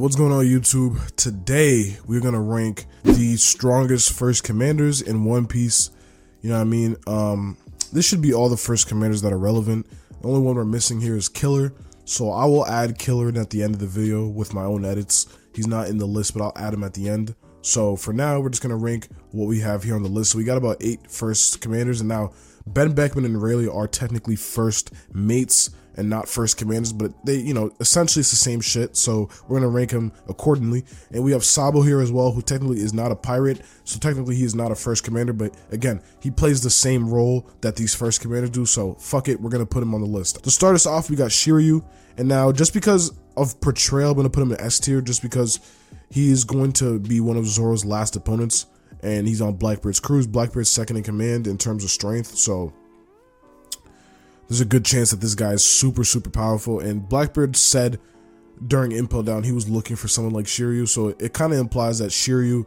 What's going on YouTube? Today we're gonna rank the strongest first commanders in One Piece. You know what I mean? This should be all the first commanders that are relevant. The only one we're missing here is Killer, so I will add Killer in at the end of the video with my own edits. He's not in the list, but I'll add him at the end. So for now, we're just gonna rank what we have here on the list. So we got about 8 first commanders, and now Beckman and Rayleigh are technically first mates and not first commanders, but they, you know, essentially it's the same shit, so we're gonna rank him accordingly. And we have Sabo here as well, who technically is not a pirate, so technically he is not a first commander, but again, he plays the same role that these first commanders do, so fuck it, we're gonna put him on the list. To start us off, we got Shiryu, and now just because of portrayal, I'm gonna put him in S tier, just because he is going to be one of Zoro's last opponents, and he's on Blackbeard's cruise. Blackbeard's second in command in terms of strength, so there's a good chance that this guy is super powerful. And Blackbeard said during Impel Down he was looking for someone like Shiryu, so it kind of implies that Shiryu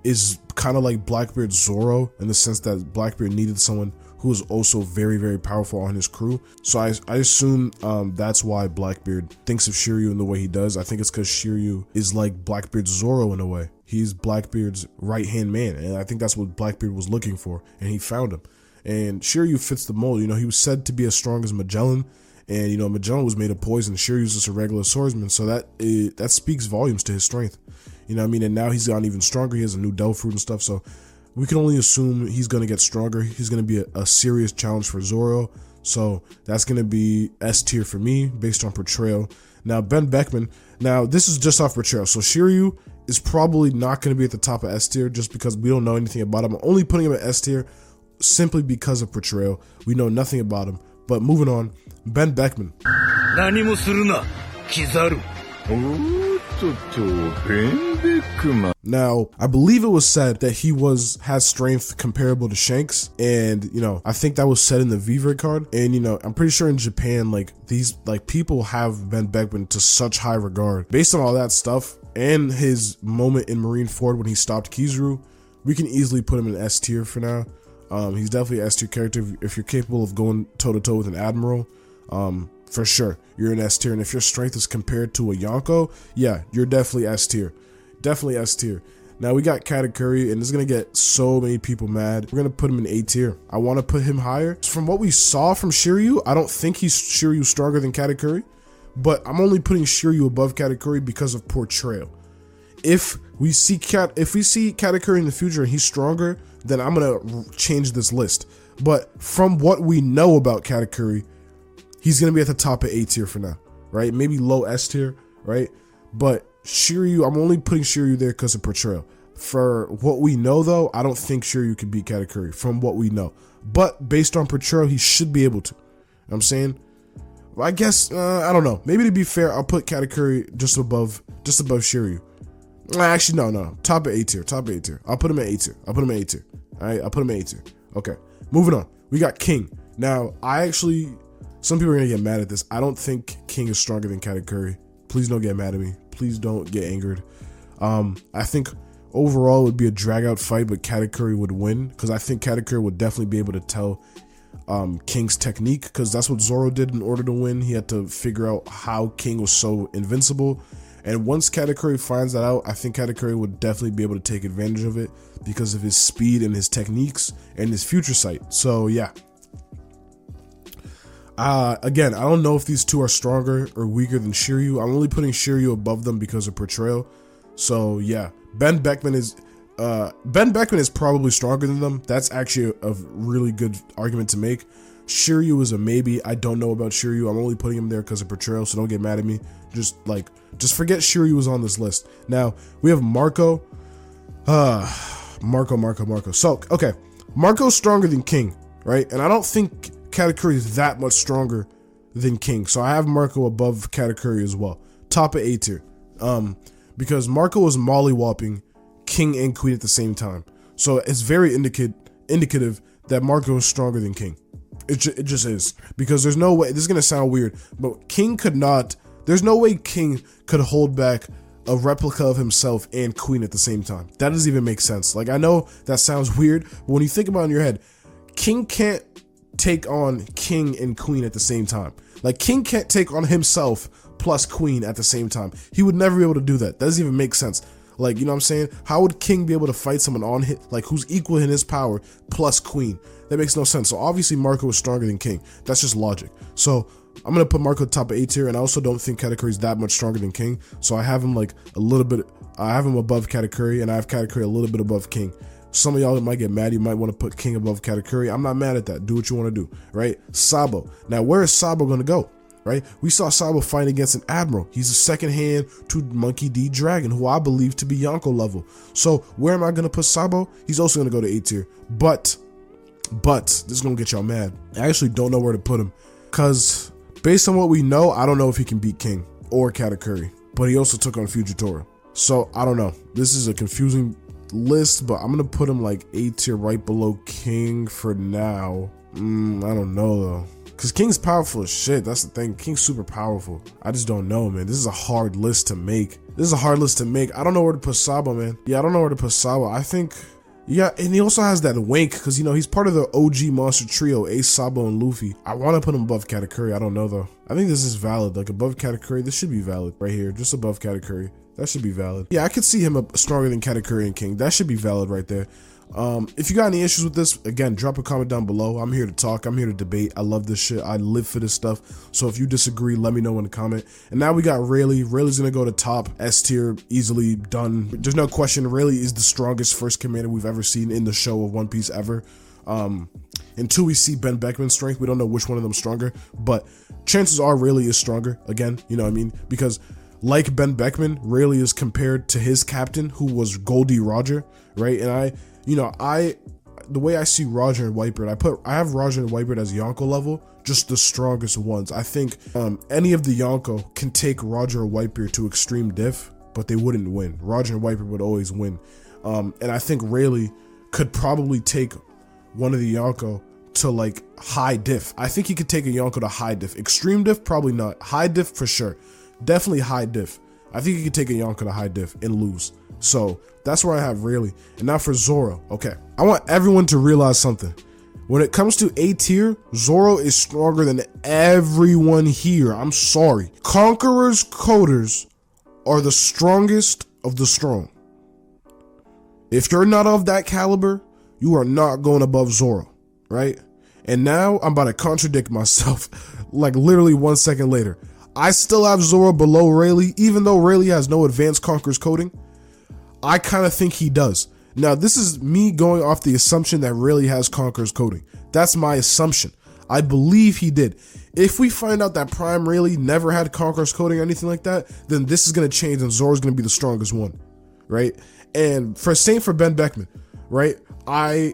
is kind of like Blackbeard's Zoro in the sense that Blackbeard needed someone who is also very powerful on his crew. So I assume that's why Blackbeard thinks of Shiryu in the way he does. I think it's because Shiryu is like Blackbeard's Zoro in a way. He's Blackbeard's right-hand man, and I think that's what Blackbeard was looking for, and he found him. And Shiryu fits the mold. You know, he was said to be as strong as Magellan, and you know, Magellan was made of poison. Shiryu's just a regular swordsman, so that speaks volumes to his strength. You know what I mean? And now he's gotten even stronger. He has a new Devil Fruit and stuff, so we can only assume he's going to get stronger. He's going to be a serious challenge for Zoro, so that's going to be S tier for me based on portrayal. Now Beckman, now this is just off portrayal, so Shiryu is probably not going to be at the top of S tier just because we don't know anything about him. I'm only putting him at S tier simply because of portrayal. We know nothing about him. But moving on, Beckman. Now, I believe it was said that he has strength comparable to Shanks, and you know, I think that was said in the V-Ver card. And you know, I'm pretty sure in Japan, like these people have Beckman to such high regard. Based on all that stuff and his moment in Marineford when he stopped Kizaru, we can easily put him in S tier for now. He's definitely an S tier character. If you're capable of going toe-to-toe with an admiral, for sure, you're an S tier. And if your strength is compared to a Yonko, yeah, you're definitely S tier. Definitely S tier. Now we got Katakuri, and it's going to get so many people mad. We're going to put him in A tier. I want to put him higher. From what we saw from Shiryu, I don't think Shiryu stronger than Katakuri, but I'm only putting Shiryu above Katakuri because of portrayal. If we see Katakuri in the future and he's stronger, then I'm gonna change this list. But from what we know about Katakuri, he's gonna be at the top of A tier for now, right? Maybe low S tier, right? But Shiryu, I'm only putting Shiryu there because of portrayal. For what we know though, I don't think Shiryu could beat Katakuri from what we know. But based on portrayal, he should be able to. You know what I'm saying? I guess, I don't know. Maybe to be fair, I'll put Katakuri just above Shiryu. Actually, no. Top of A tier. I'll put him at A tier. All right, I'll put him at A tier. Okay, moving on. We got King. Now, some people are gonna get mad at this. I don't think King is stronger than Katakuri. Please don't get mad at me. Please don't get angered. I think overall it would be a drag out fight, but Katakuri would win because I think Katakuri would definitely be able to tell King's technique, because that's what Zoro did in order to win. He had to figure out how King was so invincible. And once Katakuri finds that out, I think Katakuri would definitely be able to take advantage of it because of his speed and his techniques and his future sight. So yeah. Again, I don't know if these two are stronger or weaker than Shiryu. I'm only putting Shiryu above them because of portrayal. So yeah, Beckman is probably stronger than them. That's actually a really good argument to make. Shiryu is a maybe. I don't know about Shiryu. I'm only putting him there because of portrayal, so don't get mad at me. Just forget Shiryu was on this list. Now we have Marco. Marco. So okay, Marco's stronger than King, right? And I don't think Katakuri is that much stronger than King, so I have Marco above Katakuri as well. Top of A tier, because Marco is mollywopping King and Queen at the same time. So it's very indicative that Marco is stronger than King. It just is, because there's no way, this is gonna sound weird, but there's no way King could hold back a replica of himself and Queen at the same time. That doesn't even make sense. Like, I know that sounds weird, but when you think about it in your head, King can't take on King and Queen at the same time. Like, King can't take on himself plus queen at the same time. He would never be able to do that. That doesn't even make sense. Like, you know what I'm saying? How would king be able to fight someone on hit, like who's equal in his power plus queen? That makes no sense. So obviously Marco is stronger than king. That's just logic. So I'm gonna put Marco top of A tier, and I also don't think Katakuri is that much stronger than king. So I have him like a little bit. I have him above Katakuri, and I have Katakuri a little bit above king. Some of y'all might get mad. You might want to put king above Katakuri. I'm not mad at that. Do what you want to do, right? Sabo. Now, where is Sabo gonna go? Right? We saw Sabo fight against an admiral. He's a second hand to Monkey D Dragon, who I believe to be Yonko level. So where am I gonna put Sabo? He's also gonna go to A tier. But this is gonna get y'all mad. I actually don't know where to put him, because based on what we know, I don't know if he can beat King or Katakuri. But he also took on Fujitora. So I don't know. This is a confusing list, but I'm gonna put him like A tier right below King for now. I don't know though. Because King's powerful as shit. That's the thing. King's super powerful. I just don't know, man. This is a hard list to make. I don't know where to put Sabo, man. Yeah, I don't know where to put Sabo. I think, yeah, and he also has that wink because, you know, he's part of the OG monster trio, Ace, Sabo, and Luffy. I want to put him above Katakuri. I don't know, though. I think this is valid. Like, above Katakuri, this should be valid right here. Just above Katakuri. That should be valid. Yeah, I could see him stronger than Katakuri and King. That should be valid right there. If you got any issues with this, again, drop a comment down below. I'm here to talk. I'm here to debate. I love this shit. I live for this stuff. So if you disagree, let me know in the comment. And now we got Rayleigh. Rayleigh's gonna go to top S tier, easily done. There's no question. Rayleigh is the strongest first commander we've ever seen in the show of One Piece ever. Until we see Ben Beckman's strength, we don't know which one of them stronger, but chances are Rayleigh is stronger. Again, you know what I mean? Because like Ben Beckman, Rayleigh is compared to his captain, who was Goldie Roger, right? And the way I see Roger and Whitebird, I have Roger and Whitebird as Yonko level, just the strongest ones. I think any of the Yonko can take Roger or Whitebeard to extreme diff, but they wouldn't win. Roger and Whitebeard would always win. And I think Rayleigh could probably take one of the Yonko to like high diff. I think he could take a Yonko to high diff. Extreme diff, probably not. High diff for sure. Definitely high diff. I think he could take a Yonko to high diff and lose. So that's where I have Rayleigh. And now for Zoro. Okay, I want everyone to realize something. When it comes to A tier, Zoro is stronger than everyone here. I'm sorry. Conqueror's coders are the strongest of the strong. If you're not of that caliber, you are not going above Zoro, right? And now I'm about to contradict myself like literally 1 second later. I still have Zoro below Rayleigh, even though Rayleigh has no advanced Conqueror's coding. I kind of think he does. Now, this is me going off the assumption that Rayleigh has Conqueror's coding. That's my assumption. I believe he did. If we find out that Prime Rayleigh never had Conqueror's coding or anything like that, then this is going to change and Zoro's going to be the strongest one, right? And same for Ben Beckman, right? I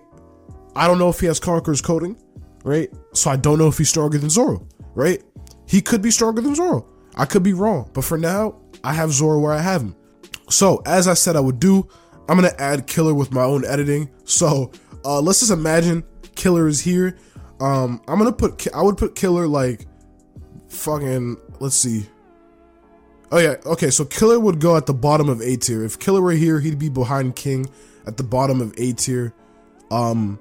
don't know if he has Conqueror's coding, right? So I don't know if he's stronger than Zoro, right? He could be stronger than Zoro. I could be wrong. But for now, I have Zoro where I have him. So, as I said I would do, I'm going to add Killer with my own editing. So, let's just imagine Killer is here. I would put Killer like fucking, let's see. Oh yeah, okay, so Killer would go at the bottom of A tier. If Killer were here, he'd be behind King at the bottom of A tier. I'm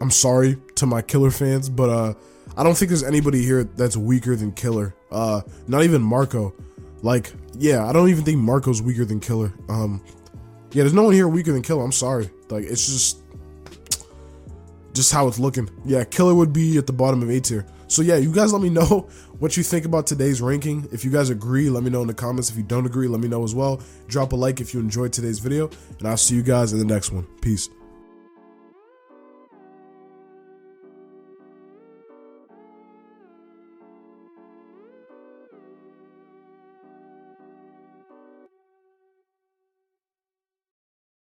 sorry to my Killer fans, but I don't think there's anybody here that's weaker than Killer. Not even Marco. Like, yeah, I don't even think Marco's weaker than Killer. Yeah, there's no one here weaker than Killer. I'm sorry. Like, it's just how it's looking. Yeah, Killer would be at the bottom of A tier. So yeah, you guys let me know what you think about today's ranking. If you guys agree, let me know in the comments. If you don't agree, let me know as well. Drop a like if you enjoyed today's video, and I'll see you guys in the next one. Peace.